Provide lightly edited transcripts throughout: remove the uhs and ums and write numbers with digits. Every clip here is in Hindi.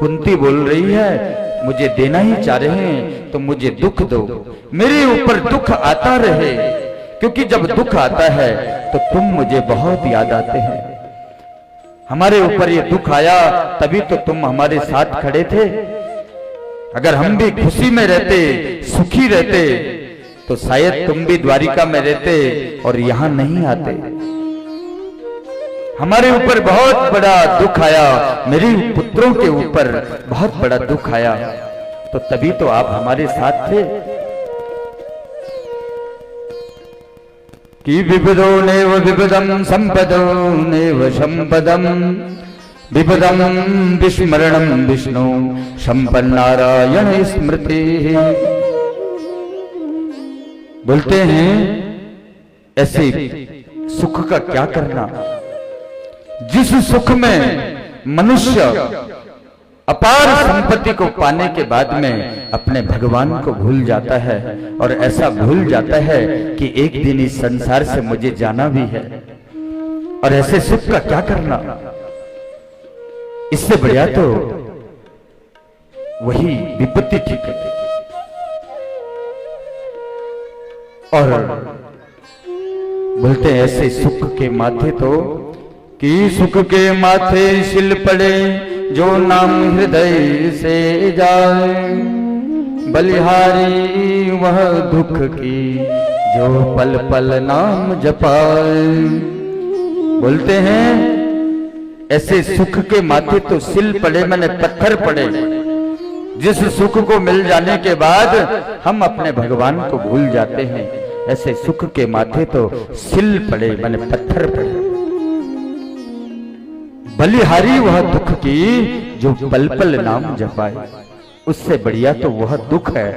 कुंती बोल रही है मुझे देना ही चाह रहे हैं तो मुझे दुख दो, मेरे ऊपर दुख आता रहे, क्योंकि जब दुख आता है तो तुम मुझे बहुत याद आते हैं। हमारे ऊपर ये दुख आया तभी तो तुम हमारे साथ खड़े थे। अगर हम भी खुशी में रहते, सुखी रहते, तो शायद तुम भी द्वारिका में रहते और यहां नहीं आते। हमारे ऊपर बहुत बड़ा दुख आया, मेरे पुत्रों के ऊपर बहुत बड़ा दुख आया, तो तभी तो आप हमारे साथ थे। कि विविधो नेव विविधम संपदो नेव संपदम विपदम विस्मरणम विष्णु संपन्नारायण स्मृति। बोलते हैं ऐसे सुख का क्या करना, जिस सुख में मनुष्य अपार संपत्ति को पाने के बाद में अपने भगवान को भूल जाता है, और ऐसा भूल जाता है कि एक दिन इस संसार से मुझे जाना भी है। और ऐसे सुख का क्या करना, इससे बढ़िया तो वही विपत्ति ठीक है। और बोलते हैं ऐसे सुख के माथे तो कि सुख के माथे शिल पड़े जो नाम हृदय से जाए, बलिहारी वह दुख की जो पल पल नाम जपाए। बोलते हैं ऐसे सुख के माथे तो सिल पड़े, मैंने पत्थर पड़े, जिस सुख को मिल जाने के बाद हम अपने भगवान को भूल जाते हैं। ऐसे सुख के माथे तो सिल पड़े, मैंने पत्थर पड़े। बलिहारी वह दुख की जो पल पल नाम जपाए। उससे बढ़िया तो वह दुख है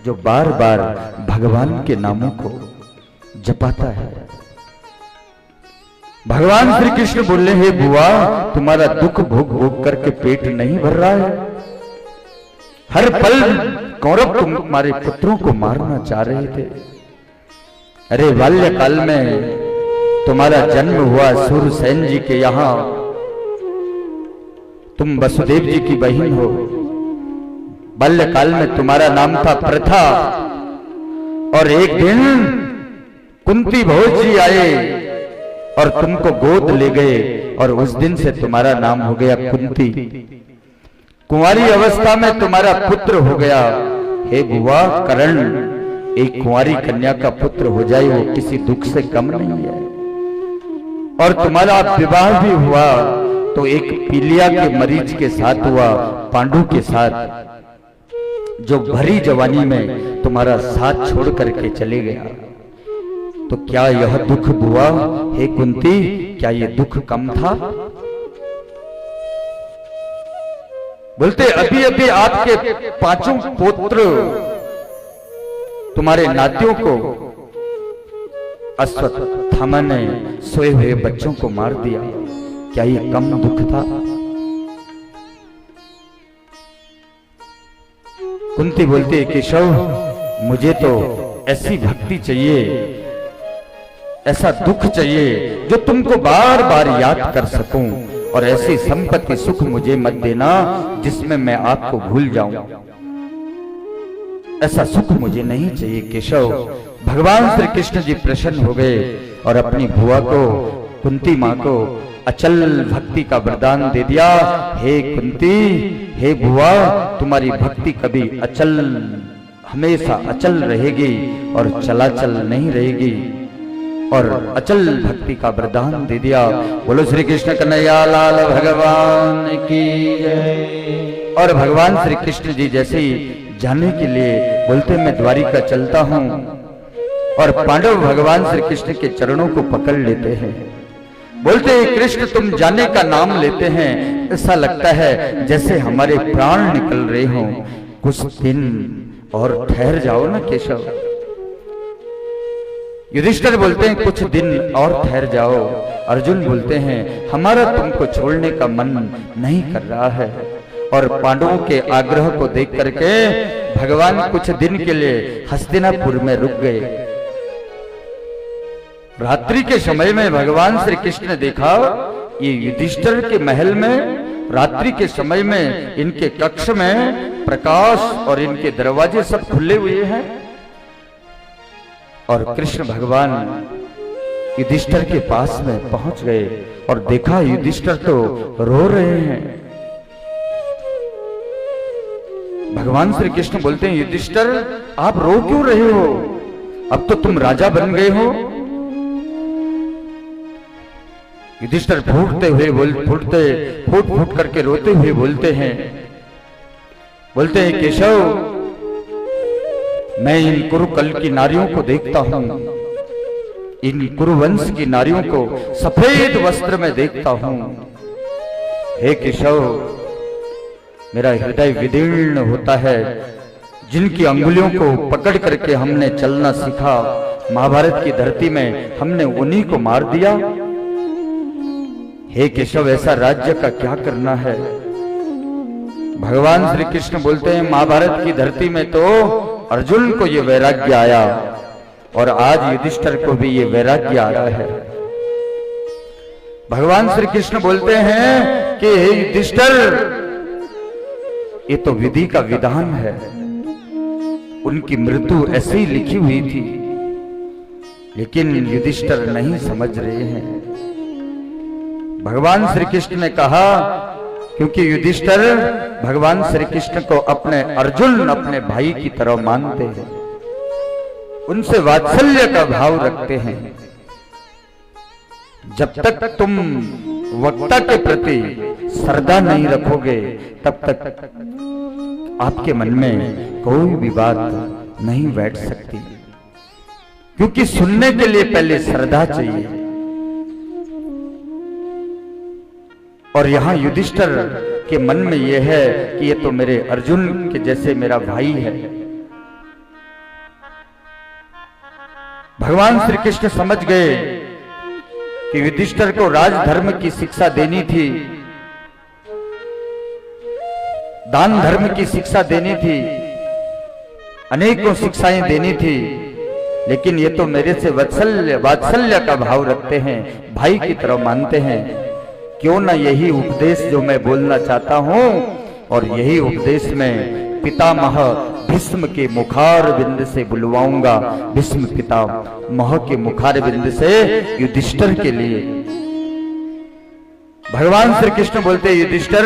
जो बार बार भगवान के नामों को जपाता है। भगवान श्री कृष्ण बोले, हे बुआ, तुम्हारा दुख भोग भोग करके पेट नहीं भर रहा है। हर पल कौरव तुम्हारे पुत्रों को मारना चाह रहे थे। अरे बाल्यकाल में तुम्हारा जन्म हुआ सूरसेन जी के यहां, तुम वसुदेव जी की बहन हो। बाल्यकाल में तुम्हारा नाम था प्रथा, और एक दिन कुंती भोज जी आए और तुमको गोद ले गए, और उस दिन से तुम्हारा नाम हो गया कुंती। कुंवारी अवस्था में तुम्हारा पुत्र हो गया। हे बुआ, कर्ण एक कुंवारी कन्या का पुत्र हो जाए वो किसी दुख से कम नहीं है। और तुम्हारा विवाह भी हुआ तो एक पीलिया के मरीज के साथ हुआ, पांडु के साथ, जो भरी जवानी में तुम्हारा साथ छोड़ करके चले गया। तो क्या यह दुख बुआ, हे कुंती, क्या यह दुख कम था? बोलते अभी अभी आपके पांचों पुत्र तुम्हारे नातियों को अश्वत्थामा ने सोए हुए बच्चों को मार दिया। क्या ये कम दुख था? कुंती बोलती है, केशव, मुझे तो ऐसी भक्ति चाहिए, ऐसा दुख चाहिए जो तुमको बार बार याद कर सकूं, और ऐसी संपत्ति सुख मुझे मत देना जिसमें मैं आपको भूल जाऊं। ऐसा सुख मुझे नहीं चाहिए केशव। भगवान श्री कृष्ण जी प्रसन्न हो गए और अपनी बुआ को, कुंती मां को अचल भक्ति का वरदान दे दिया। हे कुंती, हे बुआ, तुम्हारी भक्ति कभी अचल, हमेशा अचल रहेगी और चलाचल नहीं रहेगी। और अचल भक्ति का वरदान दे दिया। बोलो श्री कृष्ण कन्हैया लाल भगवान की जय। और भगवान श्री कृष्ण जी जैसे ही जाने के लिए बोलते, मैं द्वारिका चलता हूं, और पांडव भगवान श्री कृष्ण के चरणों को पकड़ लेते हैं। बोलते हैं, कृष्ण तुम जाने का नाम लेते हैं, ऐसा लगता है जैसे हमारे प्राण निकल रहे हों। कुछ दिन और ठहर जाओ ना केशव। युधिष्ठिर बोलते हैं, कुछ दिन और ठहर जाओ। अर्जुन बोलते हैं, हमारा तुमको छोड़ने का मन नहीं कर रहा है। और पांडवों के आग्रह को देख करके भगवान कुछ दिन के लिए हस्तिनापुर में रुक गए। रात्रि के समय में भगवान श्री कृष्ण ने देखा ये युधिष्ठिर के महल में रात्रि के समय में इनके कक्ष में प्रकाश और इनके दरवाजे सब खुले हुए हैं और कृष्ण भगवान युधिष्ठिर के पास में पहुंच गए और देखा युधिष्ठिर तो रो रहे हैं। भगवान श्री कृष्ण बोलते हैं, युधिष्ठिर आप रो क्यों रहे हो? अब तो तुम राजा बन गए हो। युधिष्ठिर फूट फूट करके रोते हुए बोलते हैं केशव, मैं इन कुरुकुल की नारियों को देखता हूं, इन कुरुवंश की नारियों को सफेद वस्त्र में देखता हूं। हे केशव, मेरा हृदय विदीर्ण होता है। जिनकी अंगुलियों को पकड़ करके हमने चलना सीखा, महाभारत की धरती में हमने उन्हीं को मार दिया। हे केशव, ऐसा राज्य का क्या करना है? भगवान श्री कृष्ण बोलते हैं, महाभारत की धरती में तो अर्जुन को ये वैराग्य आया और आज युधिष्ठिर को भी ये वैराग्य आ रहा है। भगवान श्री कृष्ण बोलते हैं कि हे युधिष्ठिर, ये तो विधि का विधान है, उनकी मृत्यु ऐसे ही लिखी हुई थी, लेकिन युधिष्ठिर नहीं समझ रहे हैं। भगवान श्री कृष्ण ने कहा, क्योंकि युधिष्ठिर भगवान श्री कृष्ण को अपने अर्जुन, अपने भाई की तरह मानते हैं, उनसे वात्सल्य का भाव रखते हैं। जब तक तुम वक्ता के प्रति श्रद्धा नहीं रखोगे, तब तक आपके मन में कोई भी बात नहीं बैठ सकती, क्योंकि सुनने के लिए पहले श्रद्धा चाहिए। और यहां युधिष्ठिर के मन में यह है कि ये तो मेरे अर्जुन के जैसे मेरा भाई है। भगवान श्री कृष्ण समझ गए कि युधिष्ठिर को राजधर्म की शिक्षा देनी थी, दान धर्म की शिक्षा देनी थी, अनेकों शिक्षाएं देनी थी, लेकिन ये तो मेरे से वात्सल्य का भाव रखते हैं, भाई की तरह मानते हैं। क्यों ना यही उपदेश जो मैं बोलना चाहता हूं, और यही उपदेश मैं पितामह भीष्म के मुखार बिंद से बुलवाऊंगा, भीष्म पितामह के मुखार बिंद से युधिष्ठिर के लिए। भगवान श्री कृष्ण बोलते, युधिष्ठिर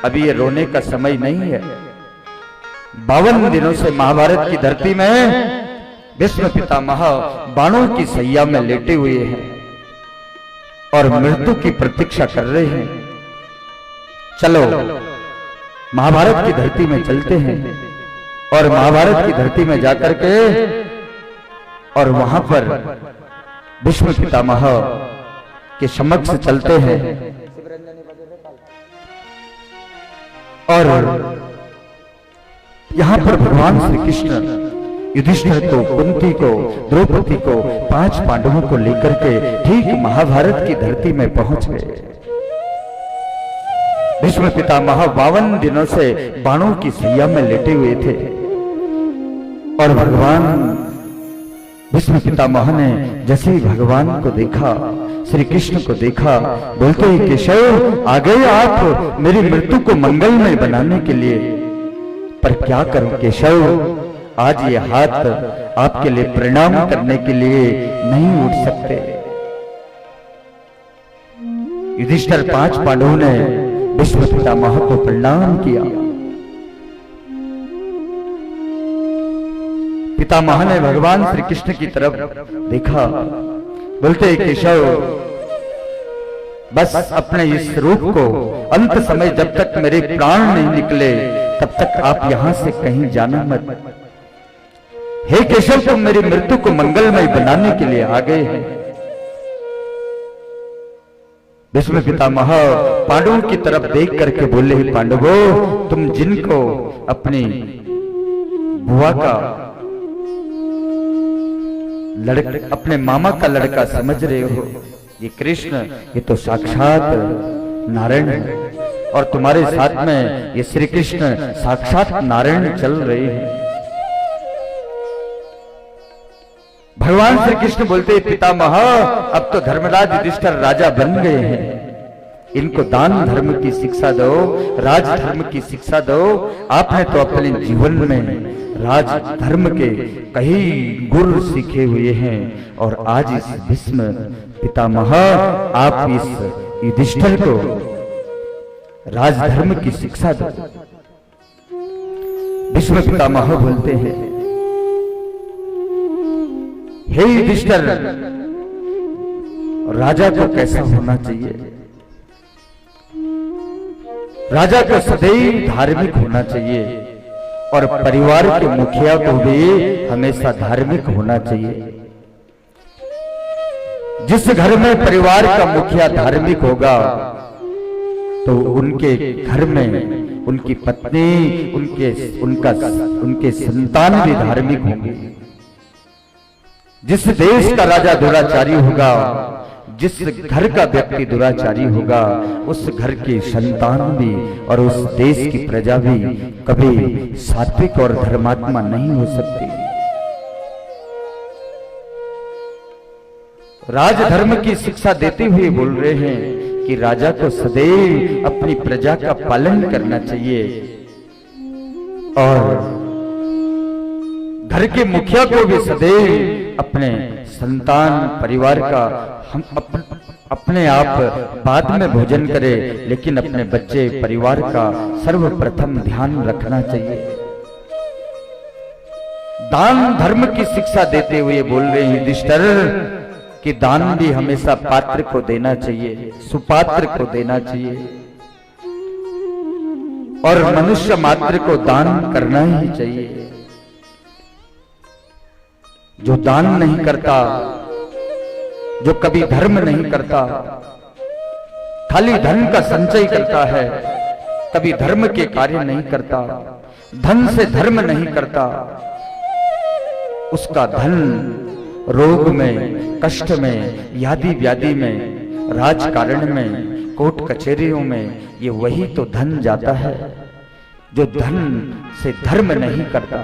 अभी ये रोने का समय नहीं है। 52 दिनों से महाभारत की धरती में भीष्म पितामह बाणों की सैया में लेटे हुए हैं और मृत्यु की प्रतीक्षा कर रहे हैं। चलो महाभारत की धरती में चलते हैं और महाभारत की धरती में जाकर के और वहां पर भीष्म पितामह के समक्ष चलते हैं और यहां पर भगवान श्री कृष्ण युधिष्ठिर को, कुंती को, द्रौपदी को, 5 पांडवों को लेकर के ठीक महाभारत की धरती में पहुंच गए। भीष्म पितामह 52 दिनों से बाणों की सैया में लेटे हुए थे और भगवान भीष्म पितामह ने जैसे ही भगवान को देखा, श्री कृष्ण को देखा, बोलते ही, केशव आ गए आप मेरी मृत्यु को मंगलमय बनाने के लिए, पर क्या करूं केशव, आज ये हाथ आपके लिए प्रणाम करने के लिए नहीं उठ सकते। युधिष्ठिर 5 पांडवों ने भीष्म पितामह को प्रणाम किया। पितामह ने भगवान श्री कृष्ण की तरफ देखा, बोलते केशव बस अपने इस रूप को अंत समय जब तक मेरे प्राण नहीं निकले तब तक आप यहां से कहीं जाना मत। हे केशव, तुम मेरी मृत्यु को मंगलमय बनाने के लिए आ गए हैं। भीष्म पितामह पांडवों की तरफ देख करके बोले, पांडवों तुम जिनको अपनी बुआ का लड़का, अपने मामा का लड़का समझ रहे हो, ये कृष्ण ये तो साक्षात नारायण है और तुम्हारे साथ में ये श्री कृष्ण साक्षात नारायण चल रहे हैं। भगवान श्री कृष्ण बोलते, पितामह अब तो धर्मराज युधिष्ठिर राजा बन गए हैं, इनको दान धर्म की शिक्षा दो, राज धर्म की शिक्षा दो। आपने तो अपने जीवन में राज धर्म के कई गुर सीखे हुए हैं और आज इस भीष्म पितामह आप इस युधिष्ठिर को राज धर्म की शिक्षा दो। भीष्म पितामह बोलते हैं, हे युधिष्ठिर, राजा को कैसा होना चाहिए? राजा को सदैव धार्मिक होना चाहिए और परिवार के मुखिया को भी हमेशा धार्मिक होना चाहिए। जिस घर में परिवार का मुखिया धार्मिक होगा तो उनके घर में उनकी पत्नी, उनके संतान भी धार्मिक होंगे। जिस देश का राजा दुराचारी होगा, जिस घर का व्यक्ति दुराचारी होगा, उस घर की संतान भी और उस देश की प्रजा भी कभी सात्विक और धर्मात्मा नहीं हो सकती। राजधर्म की शिक्षा देते हुए बोल रहे हैं कि राजा को सदैव अपनी प्रजा का पालन करना चाहिए और घर के मुखिया को भी सदैव अपने संतान परिवार का हम अपने आप बाद में भोजन करें, लेकिन अपने बच्चे परिवार का सर्वप्रथम ध्यान रखना चाहिए। दान धर्म की शिक्षा देते हुए बोल रहे हैं युधिष्ठिर कि दान भी हमेशा पात्र को देना चाहिए, सुपात्र को देना चाहिए और मनुष्य मात्र को दान करना ही चाहिए। जो दान नहीं करता, जो कभी धर्म नहीं करता, खाली धन का संचय करता है, कभी धर्म के कार्य नहीं करता, धन से धर्म नहीं करता, उसका धन रोग में, कष्ट में, यादि व्याधि में, राजकारण में, कोर्ट कचहरियों में, ये वही तो धन जाता है जो धन से धर्म नहीं करता।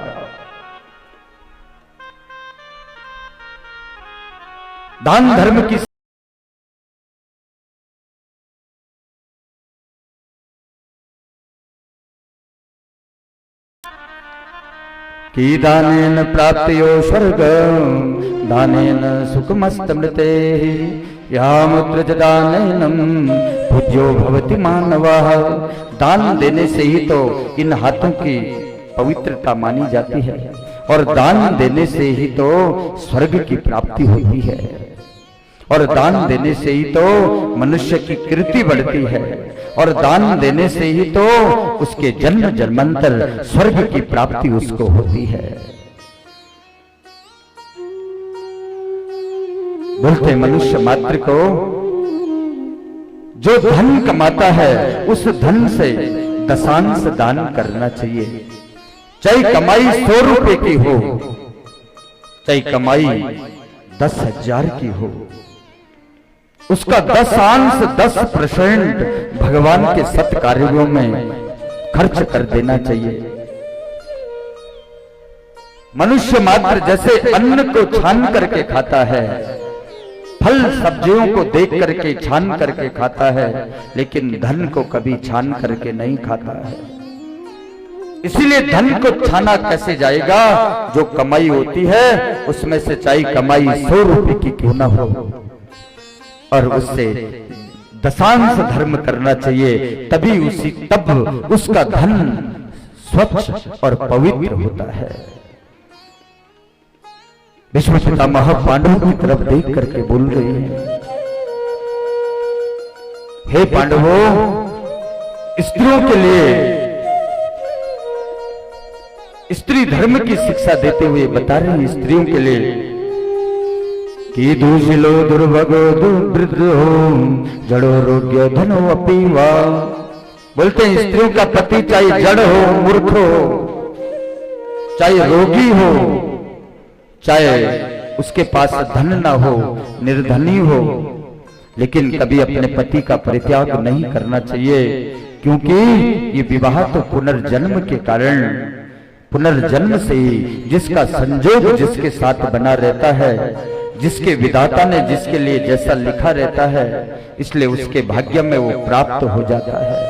दान धर्म की कि दानेन प्राप्त्यो स्वर्ग दानेन सुखमस्तमृते यामुत्र दानेनं पूज्यो भवति मानवः। दान देने से ही तो इन हाथों की पवित्रता मानी जाती है और दान देने से ही तो स्वर्ग की प्राप्ति होती है और दान देने से ही तो मनुष्य की कीर्ति बढ़ती है और दान देने से ही तो उसके जन्म जन्मांतर स्वर्ग की प्राप्ति उसको होती है। बोलते मनुष्य मात्र को जो धन कमाता है उस धन से दशांश दान करना चाहिए। चाहे कमाई 100 रुपए की हो, चाहे कमाई 10,000 की हो, उसका 10% भगवान के सत कार्यों में खर्च कर देना चाहिए। मनुष्य मात्र जैसे अन्न को छान करके खाता है, फल सब्जियों को देख करके छान करके खाता है, लेकिन धन को कभी छान करके नहीं खाता है। इसीलिए धन को छाना कैसे जाएगा? जो कमाई होती है उसमें से चाहे कमाई 100 रुपए की क्यों ना हो और उससे दशांश धर्म करना चाहिए, तभी तब उसका धन स्वच्छ और पवित्र होता है। भीष्म पितामह पांडवों की तरफ देख करके बोल रहे हैं, हे पांडवों, स्त्रियों के लिए स्त्री धर्म की शिक्षा देते हुए बता रहे हैं स्त्रियों के लिए कि दूषिलो दुर्भगो दुर्वृद्धो जड़ो रोग्य धनो अपीवा। बोलते हैं स्त्रियों का पति चाहे जड़ हो, मूर्ख हो, चाहे रोगी हो, चाहे उसके पास धन ना हो, निर्धनी हो, लेकिन कभी अपने पति का परित्याग नहीं करना चाहिए, क्योंकि ये विवाह तो पुनर्जन्म के कारण, पुनर्जन्म से ही जिसका संजोग जिसके साथ बना रहता है, जिसके विधाता ने जिसके लिए जैसा लिखा रहता है, इसलिए उसके भाग्य में वो प्राप्त हो जाता है।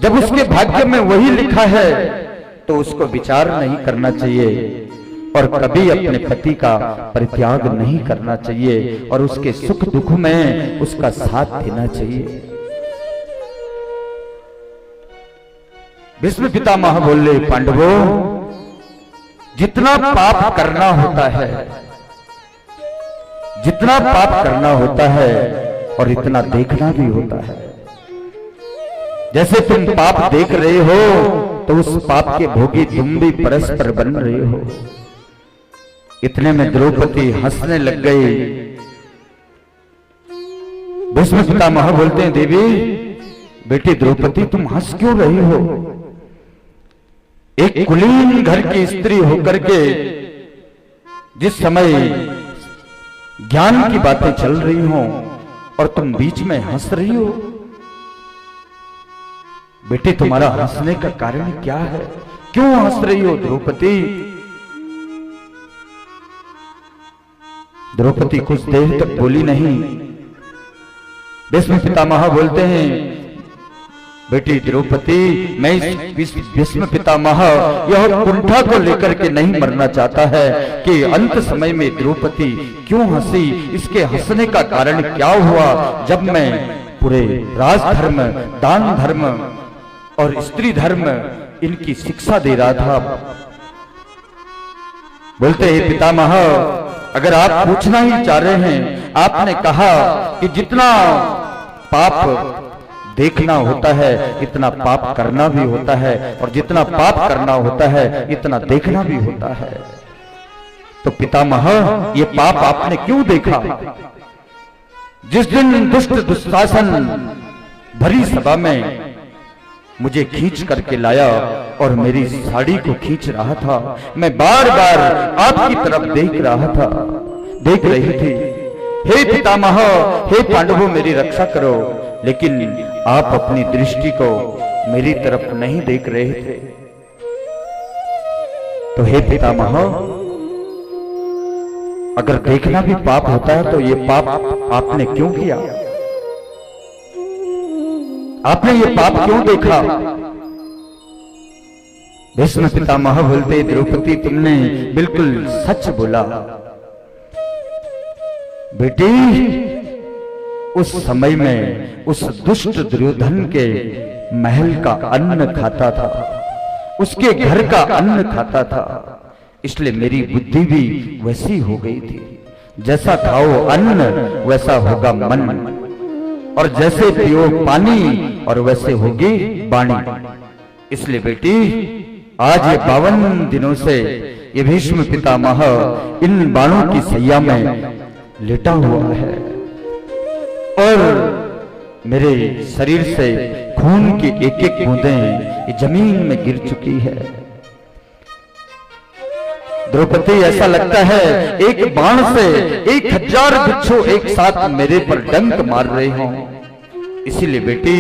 जब उसके भाग्य में वही लिखा है तो उसको विचार नहीं करना चाहिए और कभी अपने पति का परित्याग नहीं करना चाहिए और उसके सुख दुख में उसका साथ देना चाहिए। भीष्म पितामह बोले, पांडवों, जितना पाप करना होता है, जितना पाप करना होता है और इतना देखना भी होता है। जैसे तुम पाप देख रहे हो तो उस पाप के भोगी तुम भी परस्पर बन रहे हो। इतने में द्रौपदी हंसने लग गई। भीष्म पितामह बोलते हैं, देवी बेटी द्रौपदी, तुम हंस क्यों रही हो? एक कुलीन घर की स्त्री होकर के जिस समय ज्ञान की बातें चल रही हो और तुम बीच में हंस रही हो। बेटी, तुम्हारा हंसने का कारण क्या है? क्यों हंस रही हो द्रौपदी? द्रौपदी कुछ देर तक बोली नहीं। भीष्म पितामह बोलते हैं, बेटी द्रौपदी, मैं इस भीष्म पितामह यह कुंठा को लेकर के नहीं मरना चाहता है कि अंत समय में द्रौपदी क्यों हंसी, इसके हंसने का कारण क्या हुआ। जब मैं पूरे राजधर्म, दान धर्म और स्त्री धर्म इनकी शिक्षा दे रहा था। बोलते हैं, पितामह, अगर आप पूछना ही चाह रहे हैं, आपने कहा कि जितना पाप देखना होता है इतना पाप करना भी होता है और जितना पाप करना होता है इतना देखना भी होता है। तो पितामह, ये पाप आपने क्यों देखा? जिस दिन दुष्ट दुशासन भरी सभा में मुझे खींच करके लाया और मेरी साड़ी को खींच रहा था, मैं बार बार आपकी तरफ देख रही थी। हे पितामह, हे पांडवों, मेरी रक्षा करो। लेकिन आप अपनी दृष्टि को मेरी तरफ नहीं देख रहे थे। तो हे पितामह, अगर देखना भी पाप होता है तो ये पाप आपने क्यों किया? आपने ये पाप क्यों देखा? भीष्म पितामह बोलते, द्रौपदी, तुमने बिल्कुल सच बोला। बेटी, उस समय में उस दुष्ट दुर्योधन के महल का अन्न खाता था, उसके घर का अन्न खाता था, इसलिए मेरी बुद्धि भी वैसी हो गई थी। जैसा खाओ अन्न वैसा होगा मन, और जैसे पियो पानी और वैसे होगी वाणी। इसलिए बेटी, आज ये 52 दिनों से ये भीष्म पितामह इन बाणों की सैया में लेटा हुआ है और मेरे शरीर से खून की एक एक बूंदें जमीन में गिर चुकी है। द्रौपदी, ऐसा लगता है एक बाण से 1000 बिच्छू एक साथ मेरे पर डंक मार रहे हों। इसीलिए बेटी,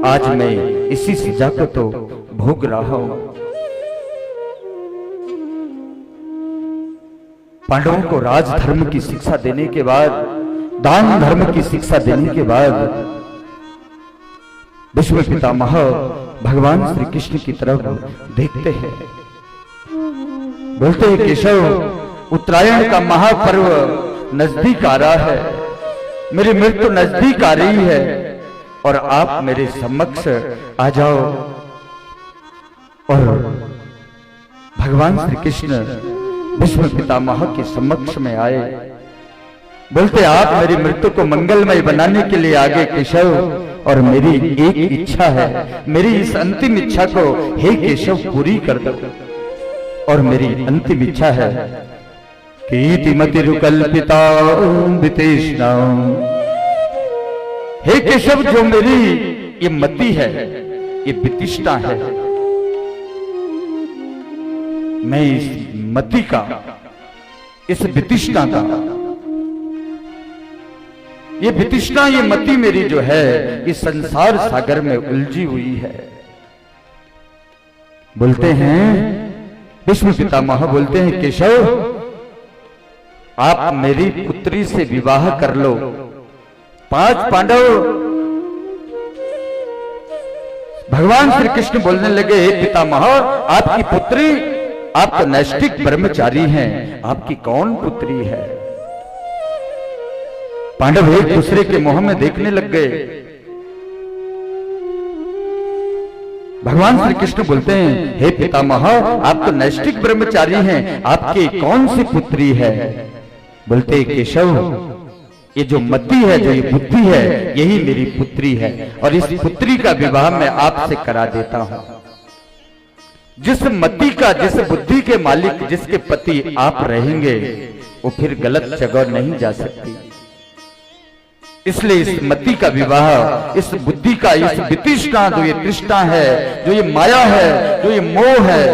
आज मैं इसी सजा को तो भोग रहा हूं। पांडवों को राजधर्म की शिक्षा देने के बाद, दान धर्म की शिक्षा देने के बाद भीष्म पितामह भगवान श्री कृष्ण की तरफ देखते हैं। बोलते हैं, केशव, उत्तरायण का महापर्व नजदीक आ रहा है, मेरी मृत्यु नजदीक आ रही है और आप मेरे समक्ष आ जाओ। और भगवान श्री कृष्ण भीष्म पितामह के समक्ष में आए। बोलते, आप मेरी मृत्यु को मंगलमय बनाने के लिए आगे केशव, और मेरी एक इच्छा है, मेरी इस अंतिम इच्छा को हे केशव पूरी कर दो। और मेरी अंतिम इच्छा है कि इतिमतिरुकल्पिता वितृष्णा, हे केशव, जो मेरी ये मति है, ये वितृष्णा है, मैं इस मति का, इस वितृष्णा का, ये वितृष्णा, ये मति मेरी जो है, इस संसार सागर में उलझी हुई है। बोलते हैं भीष्म पितामह, बोलते हैं, केशव, आप मेरी पुत्री से विवाह कर लो। 5 पांडव भगवान श्री कृष्ण बोलने लगे, हे पितामह, आपकी पुत्री, आप तो नैष्ठिक ब्रह्मचारी हैं, आपकी कौन पुत्री है? पांडव एक दूसरे के मुंह में देखने लग गए। भगवान श्री कृष्ण बोलते हैं, हे पितामह, आप तो नैष्ठिक ब्रह्मचारी हैं, आपकी कौन सी पुत्री है? बोलते, केशव, ये जो मति है, जो ये बुद्धि है, यही मेरी पुत्री है, और इस पुत्री का विवाह मैं आपसे करा देता हूं। जिस मति का, जिस बुद्धि के मालिक, जिसके पति आप रहेंगे, वो फिर गलत जगह नहीं जा सकती। इसलिए इस मति का विवाह, इस बुद्धि का, इस वितृष्णा, जो ये तृष्णा है, जो ये माया है, जो ये मोह है,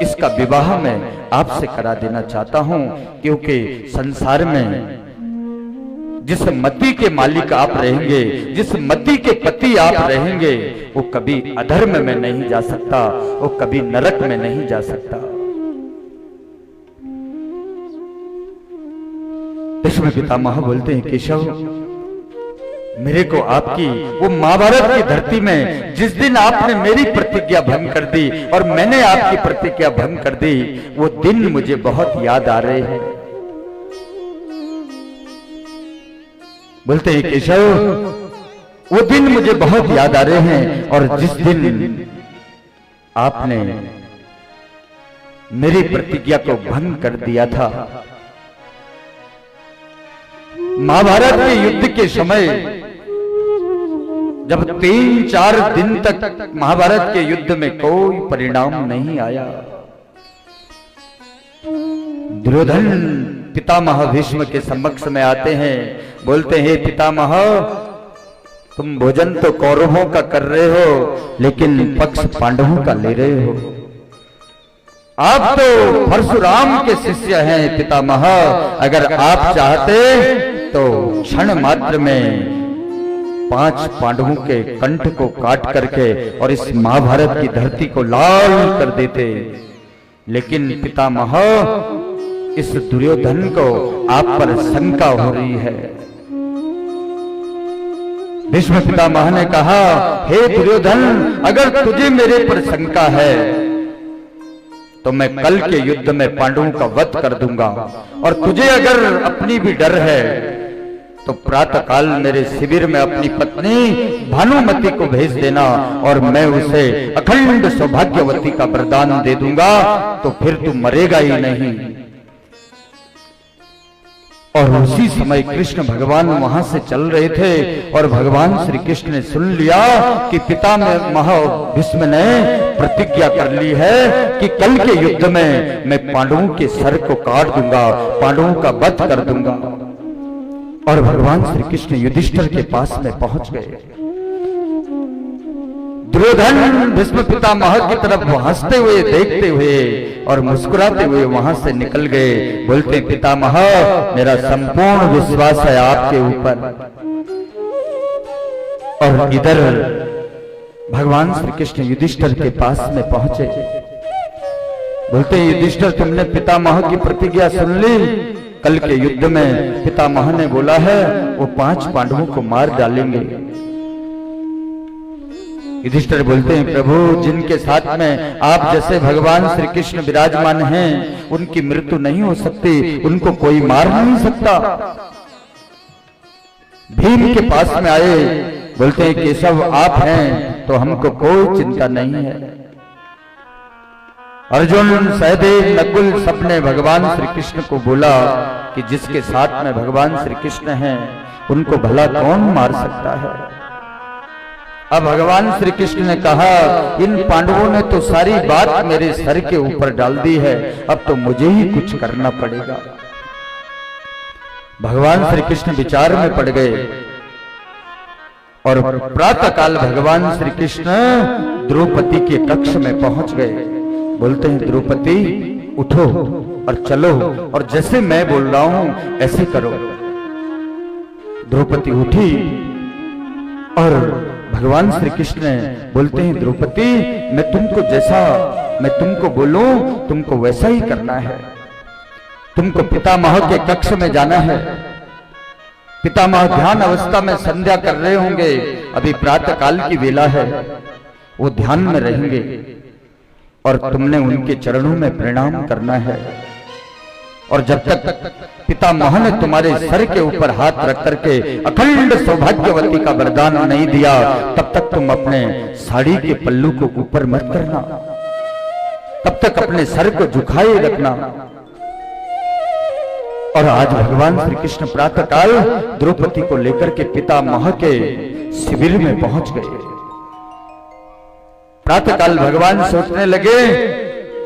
इसका विवाह मैं आपसे करा देना चाहता हूं। क्योंकि संसार में जिस मति के मालिक आप रहेंगे, जिस मति के पति आप रहेंगे, वो कभी अधर्म में नहीं जा सकता, वो कभी नरक में नहीं जा सकता। भीष्म पितामह बोलते हैं, केशव, मेरे को आपकी वो महाभारत की धरती में जिस दिन आपने मेरी प्रतिज्ञा भंग कर दी और मैंने आपकी प्रतिज्ञा भंग कर दी, वो दिन मुझे बहुत याद आ रहे हैं। बोलते हैं, केशव, वो दिन मुझे बहुत याद आ रहे हैं, और जिस दिन आपने मेरी प्रतिज्ञा को भंग कर दिया था, महाभारत के युद्ध के समय, जब 3-4 दिन तक महाभारत के युद्ध में कोई परिणाम नहीं आया, दुर्योधन पितामह भीष्म के समक्ष में आते हैं, बोलते हैं, पितामह, तुम भोजन तो कौरवों का कर रहे हो, लेकिन पक्ष पांडवों का ले रहे हो। आप तो परशुराम के शिष्य हैं पितामह, अगर आप चाहते तो क्षण मात्र में 5 पांडवों के कंठ को काट करके और इस महाभारत की धरती को लाल कर देते, लेकिन पितामह, इस दुर्योधन को आप पर शंका हो रही है। भीष्म पितामह ने कहा, हे दुर्योधन, अगर तुझे मेरे पर शंका है तो मैं कल के युद्ध में पांडवों का वध कर दूंगा, और तुझे अगर अपनी भी डर है तो प्रातः काल मेरे शिविर में अपनी पत्नी भानुमति को भेज देना, और मैं उसे अखंड सौभाग्यवती का वरदान दे दूंगा, तो फिर तू मरेगा ही नहीं। और उसी समय कृष्ण भगवान वहां से चल रहे थे, और भगवान श्री कृष्ण ने सुन लिया कि पितामह भीष्म ने प्रतिज्ञा कर ली है कि कल के युद्ध में मैं पांडवों के सर को काट दूंगा, पांडवों का वध कर दूंगा। और भगवान श्री कृष्ण युधिष्ठिर के पास में पहुंच गए। दुर्योधन भीष्म पितामह की तरफ हंसते हुए, देखते हुए और मुस्कुराते हुए वहां से निकल गए। बोलते, पितामह, मेरा संपूर्ण विश्वास है आपके ऊपर। और इधर भगवान श्री कृष्ण युधिष्ठिर के पास में पहुंचे। बोलते, युधिष्ठिर, तुमने पितामह की प्रतिज्ञा सुन ली। कल के युद्ध में पितामह ने बोला है वो 5 पांडवों को मार डालेंगे। युधिष्ठिर बोलते हैं, प्रभु, जिनके साथ में आप जैसे भगवान श्री कृष्ण विराजमान हैं, उनकी मृत्यु नहीं हो सकती, उनको कोई मार नहीं सकता। भीम के पास में आए, बोलते हैं, केशव, आप हैं तो हमको कोई चिंता नहीं है। अर्जुन, सहदेव, नकुल सबने भगवान श्री कृष्ण को बोला कि जिसके साथ में भगवान श्री कृष्ण हैं, उनको भला कौन मार सकता है। अब भगवान श्री कृष्ण ने कहा, इन पांडवों ने तो सारी बात मेरे सर के ऊपर डाल दी है, अब तो मुझे ही कुछ करना पड़ेगा। भगवान श्री कृष्ण विचार में पड़ गए, और प्रातः काल भगवान श्री कृष्ण द्रौपदी के कक्ष में पहुंच गए। बोलते हैं, द्रौपदी, उठो और चलो, और जैसे मैं बोल रहा हूं ऐसे करो। द्रौपदी उठी, और भगवान श्री कृष्ण बोलते हैं, द्रौपदी, मैं तुमको बोलूं तुमको वैसा ही करना है। तुमको पितामह के कक्ष में जाना है। पितामह ध्यान अवस्था में संध्या कर रहे होंगे, अभी प्रातः काल की वेला है, वो ध्यान में रहेंगे और तुमने उनके चरणों में प्रणाम करना है। और जब तक पितामह ने तुम्हारे सर के ऊपर हाथ रख करके अखंड सौभाग्यवती का वरदान नहीं दिया, तब तक तुम अपने साड़ी के पल्लू को ऊपर मत करना, तब तक अपने सर को झुकाए रखना। और आज भगवान श्री कृष्ण प्रातःकाल द्रौपदी को लेकर के पितामह के शिविर में पहुंच गए। प्रातःकाल भगवान सोचने लगे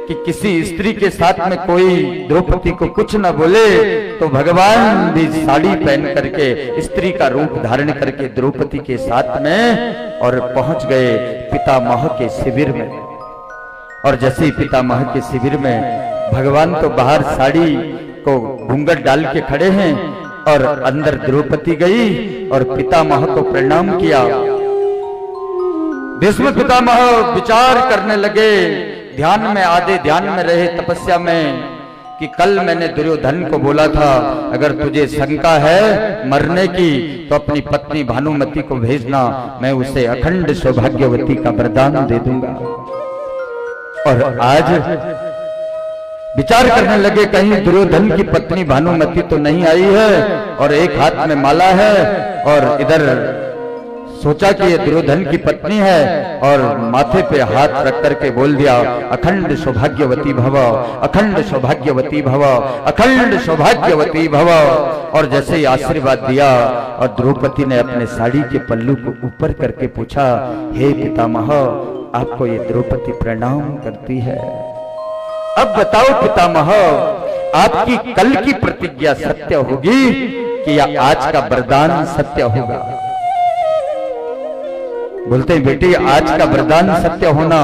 कि किसी स्त्री के साथ में कोई द्रौपदी को कुछ न बोले, तो भगवान भी साड़ी पहन करके स्त्री का रूप धारण करके द्रौपदी के साथ में और पहुंच गए पितामह के शिविर में। और जैसे ही पितामह के शिविर में भगवान तो बाहर साड़ी को घूंघट डाल के खड़े हैं और अंदर द्रौपदी गई और पितामह को प्रणाम किया। भीष्म पितामह विचार करने लगे, ध्यान में आधे ध्यान में रहे तपस्या में, कि कल मैंने दुर्योधन को बोला था अगर तुझे शंका है मरने की तो अपनी पत्नी भानुमति को भेजना, मैं उसे अखंड सौभाग्यवती का वरदान दे दूंगा। और आज विचार करने लगे कहीं दुर्योधन की पत्नी भानुमति तो नहीं आई है, और एक हाथ में माला है और इधर सोचा कि ये दुर्योधन की पत्नी है और माथे पे हाथ रख करके बोल दिया अखंड सौभाग्यवती भव, अखंड सौभाग्यवती भव, अखंड सौभाग्यवती भव। और जैसे ही आशीर्वाद दिया और द्रौपदी ने अपने साड़ी के पल्लू को ऊपर करके पूछा, हे पितामह आपको ये द्रौपदी प्रणाम करती है, अब बताओ पितामह आपकी कल की प्रतिज्ञा सत्य होगी कि या आज का वरदान सत्य होगा? बोलते हैं बेटी आज का वरदान सत्य होना,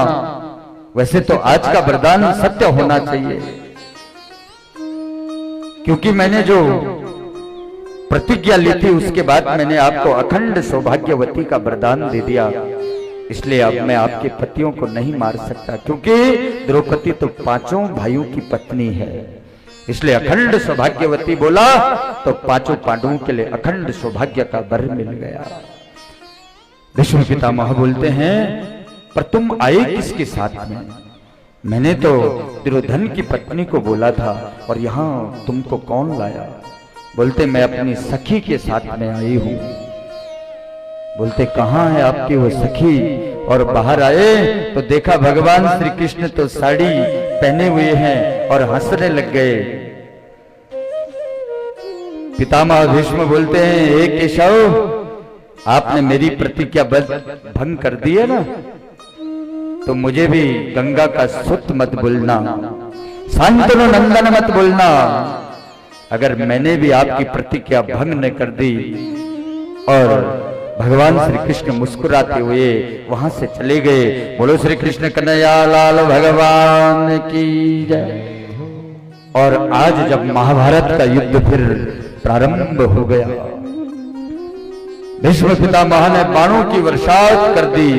वैसे तो आज का वरदान सत्य होना चाहिए, क्योंकि मैंने जो प्रतिज्ञा ली थी उसके बाद मैंने आपको अखंड सौभाग्यवती का वरदान दे दिया, इसलिए अब मैं आपके पतियों को नहीं मार सकता, क्योंकि द्रौपदी तो पांचों भाइयों की पत्नी है, इसलिए अखंड सौभाग्यवती बोला तो पांचों पांडवों के लिए अखंड सौभाग्य का वर मिल गया। भीष्म पितामह बोलते हैं पर तुम आए किसके साथ में? मैंने तो दुर्योधन की पत्नी को बोला था और यहाँ तुमको कौन लाया? बोलते मैं अपनी सखी के साथ में आई हूं। बोलते कहाँ है आपकी वो सखी? और बाहर आए तो देखा भगवान श्री कृष्ण तो साड़ी पहने हुए हैं और हंसने लग गए। पितामह भीष्म बोलते हैं हे केशव आपने मेरी प्रतिज्ञा भंग कर दी है ना, तो मुझे भी गंगा का सुत मत बोलना, शांतनु नंदन मत बोलना। अगर मैंने भी आपकी प्रतिज्ञा भंग न कर दी। और भगवान श्री कृष्ण मुस्कुराते हुए वहां से चले गए। बोलो श्री कृष्ण कन्हैया लाल भगवान की जय। और आज जब महाभारत का युद्ध फिर प्रारंभ हो गया, भीष्म पितामह ने बाणों की वर्षात कर दी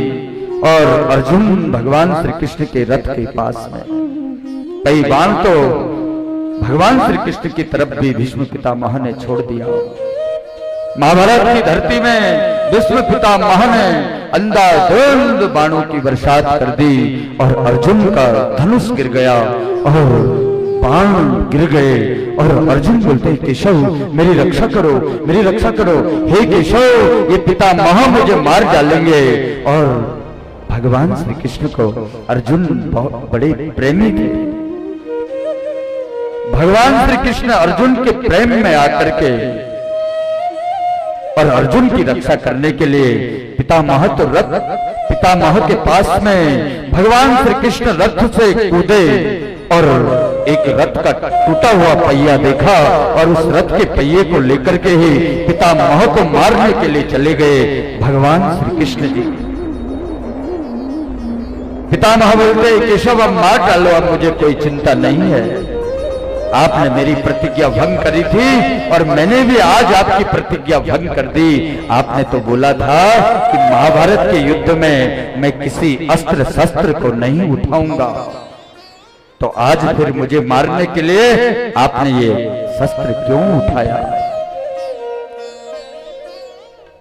और अर्जुन भगवान श्री कृष्ण के रथ के पास में, कई बाण तो भगवान श्री कृष्ण की तरफ भी भीष्म पितामह ने छोड़ दिया। महाभारत की धरती में भीष्म पितामह ने अंधाधुंध बाणों की बरसात कर दी और अर्जुन का धनुष गिर गया और बाण गिर गए। और अर्जुन बोलते हैं केशव मेरी रक्षा करो, मेरी रक्षा करो, हे केशव ये पितामह मुझे मार डालेंगे। और भगवान श्री कृष्ण को अर्जुन बहुत बड़े प्रेमी थे। भगवान श्री कृष्ण अर्जुन के प्रेम में आकर के और अर्जुन की रक्षा करने के लिए पितामह तो पितामह के पास में भगवान श्री कृष्ण रथ से कूदे और एक रथ का टूटा हुआ पहिया देखा और उस रथ के पहिए को लेकर के ही पितामह को मारने के लिए चले गए भगवान श्री कृष्ण जी। पितामह बोलते केशव अब मार डालो, अब मुझे कोई चिंता नहीं है, आपने मेरी प्रतिज्ञा भंग करी थी और मैंने भी आज आपकी प्रतिज्ञा भंग कर दी। आपने तो बोला था कि महाभारत के युद्ध में मैं किसी अस्त्र शस्त्र को नहीं उठाऊंगा, तो आज फिर मुझे मारने के लिए आपने ये शस्त्र क्यों उठाया?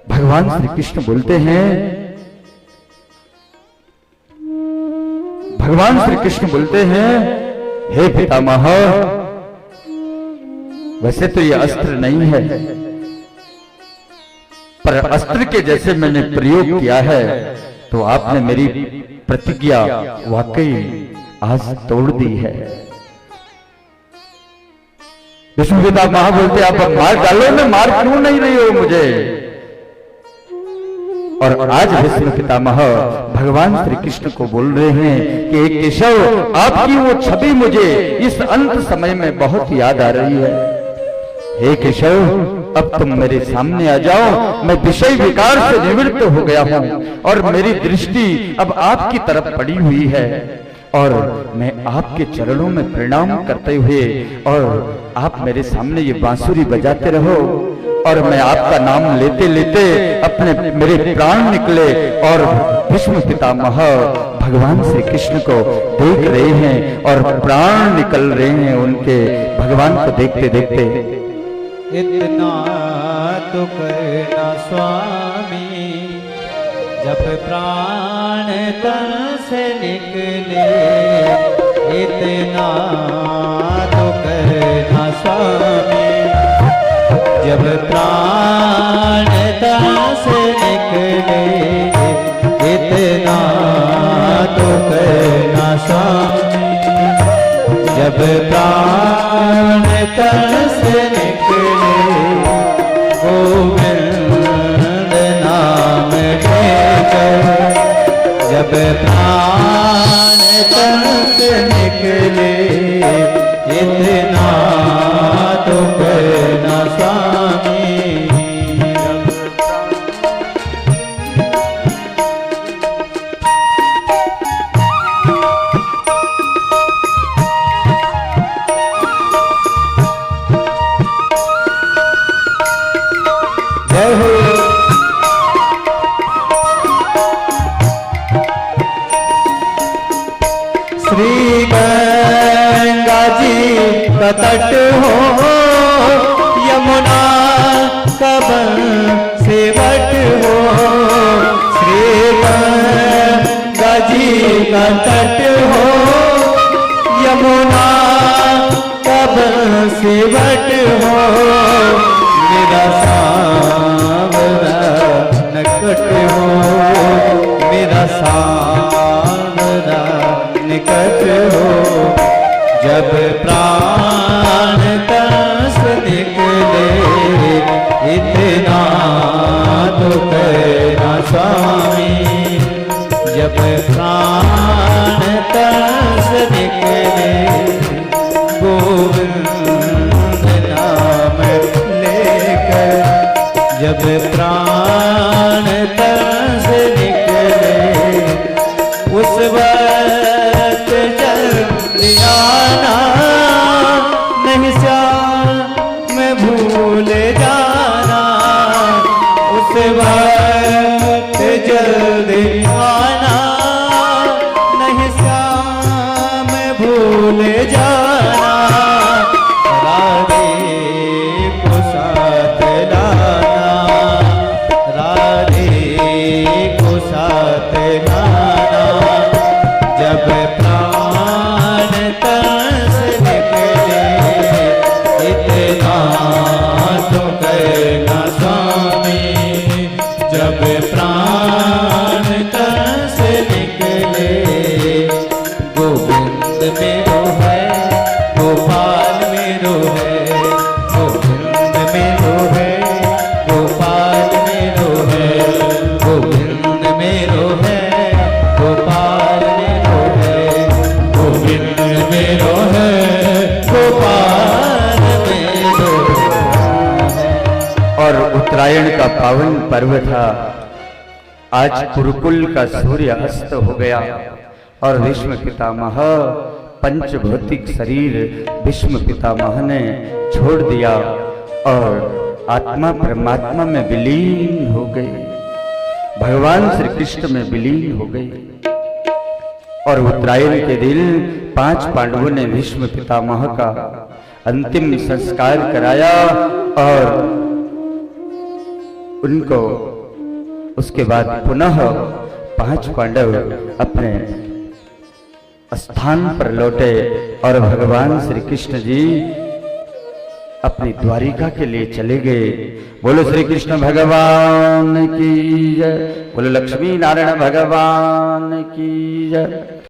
भगवान श्री कृष्ण बोलते हैं, भगवान श्री कृष्ण बोलते हैं, हे पितामह, वैसे तो ये अस्त्र नहीं है, पर अस्त्र के जैसे मैंने प्रयोग किया है तो आपने मेरी प्रतिज्ञा वाकई आज तोड़ दी है। विष्णु पितामह बोलते, आप मार डालो ना, मार क्यों नहीं रही हो मुझे? और आज विष्णु पितामह भगवान श्री कृष्ण को बोल रहे हैं कि केशव, आपकी वो छवि मुझे इस अंत समय में बहुत याद आ रही है। हे केशव, अब तुम मेरे सामने आ जाओ, मैं विषय विकार से निवृत्त हो गया हूं और मेरी दृष्टि अब आपकी तरफ पड़ी हुई है और मैं आपके चरणों में प्रणाम करते हुए, और आप मेरे सामने ये बांसुरी बजाते रहो और मैं आपका नाम लेते लेते अपने मेरे प्राण निकले। और भीष्म पितामह भगवान श्री कृष्ण को देख रहे हैं और प्राण निकल रहे हैं उनके, भगवान को देखते देखते। इतना तो करना स्वामी, जब प्राण तन से निकले, इतना तो करना स्वामी, जब प्राण तन से निकले, इतना तो करना स्वामी, जब प्राण तन से निकले, गोविंद नाम लेकर, जब प्राण तन से निकले, इतना तो करना स्वामी। श्री गंगा जी का तट हो, यमुना का सेवट हो, श्री गंगा जी का तट हो, यमुना का सेवट हो, मेरा सांवरा नकट हो, मेरा सांवरा निकट हो, जब प्राण तन से निकले, इतना तो करना स्वामी, जब प्राण तन से निकले, गोविंद नाम लेकर, जब प्राण तन से निकले, उस वक्त जल्दी आना, नहीं श्याम में भूल जाना, उस वक्त जल्दी आना, नहीं श्याम में भूल जाना, राधे को साथ लाना, राधे को साथ लाना, जब प्राण तन से निकले, इतना तो करना स्वामी, जब प्राण तन से निकले, गोविंद मेरो है, गोपाल मेरो है, गोविंद मेरो है, गोपाल मेरो है, गोविंद मेरो है, गोपाल मेरो है, गोविंद मेरो है, गोपाल मेरो है। और उत्तरायण का पावन पर्व था। आज कुरुकुल का सूर्य अस्त हो गया और भीष्म पितामह पंचभौतिक शरीर भीष्म पितामह ने छोड़ दिया और आत्मा परमात्मा में विलीन हो गई, भगवान श्री कृष्ण में विलीन हो गई। और उत्तरायण के दिन 5 पांडवों ने भीष्म पितामह का अंतिम संस्कार कराया और उनको उसके बाद पुनः 5 पांडव अपने स्थान पर लौटे और भगवान श्री कृष्ण जी अपनी द्वारिका के लिए चले गए। बोलो श्री कृष्ण भगवान की जय, बोलो लक्ष्मी नारायण भगवान की जय।